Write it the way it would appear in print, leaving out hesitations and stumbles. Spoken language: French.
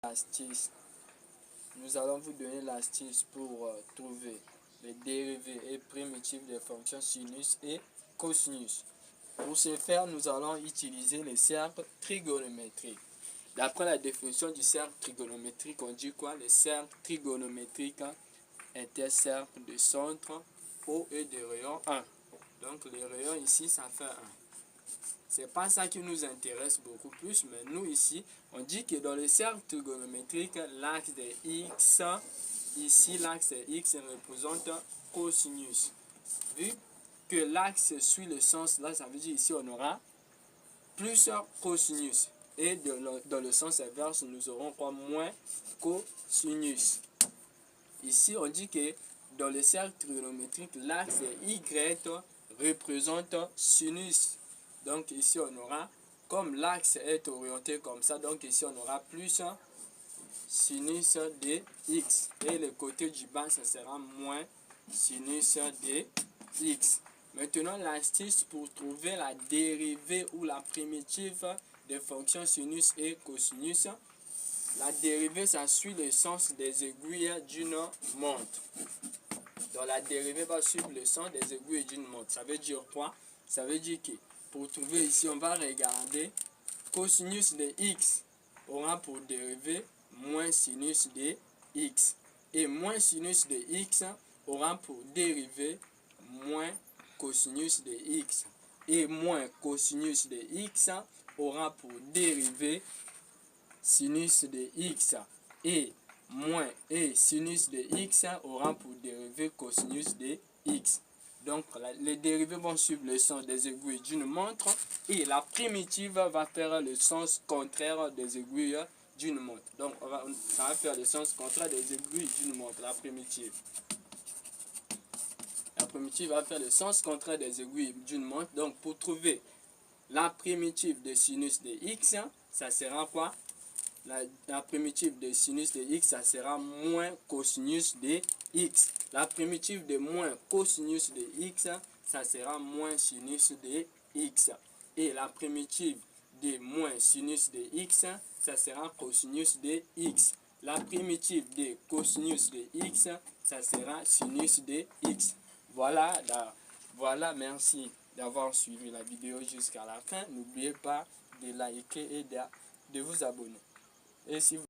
l'astuce. Nous allons vous donner l'astuce pour trouver les dérivés et primitives des fonctions sinus et cosinus. Pour ce faire, nous allons utiliser les cercles trigonométriques. D'après la définition du cercle trigonométrique, on dit quoi? Le cercle trigonométrique est un cercle de centre O et de rayon 1. Donc les rayons ici, ça fait 1. C'est pas ça qui nous intéresse beaucoup plus, mais nous ici, on dit que dans le cercle trigonométrique, l'axe de X, ici l'axe de X représente cosinus. Vu que l'axe suit le sens, là ça veut dire ici on aura plus cosinus. Et dans le sens inverse, nous aurons quoi? Moins cosinus. Ici on dit que dans le cercle trigonométrique, l'axe de Y représente sinus. Donc ici on aura, comme l'axe est orienté comme ça, donc ici on aura plus sinus de X. Et le côté du bas, ça sera moins sinus de X. Maintenant, l'astuce pour trouver la dérivée ou la primitive des fonctions sinus et cosinus. La dérivée, ça suit le sens des aiguilles d'une montre. Donc la dérivée va suivre le sens des aiguilles d'une montre. Ça veut dire quoi? Ça veut dire que pour trouver ici, on va regarder cosinus de X aura pour dérivée moins sinus de X. Et moins sinus de X aura pour dérivée moins cosinus de X. Et moins cosinus de X aura pour dérivée sinus de X. Et moins et sinus de X aura pour dérivée cosinus de X. Donc, les dérivés vont suivre le sens des aiguilles d'une montre et la primitive va faire le sens contraire des aiguilles d'une montre. Donc, ça va faire le sens contraire des aiguilles d'une montre, la primitive. La primitive va faire le sens contraire des aiguilles d'une montre. Donc, pour trouver la primitive de sinus de X, ça sera quoi? La primitive de sinus de X, ça sera moins cosinus de X. La primitive de moins cosinus de X, ça sera moins sinus de X. Et la primitive de moins sinus de X, ça sera cosinus de X. La primitive de cosinus de X, ça sera sinus de X. Voilà, merci d'avoir suivi la vidéo jusqu'à la fin. N'oubliez pas de liker et de vous abonner. Et si vous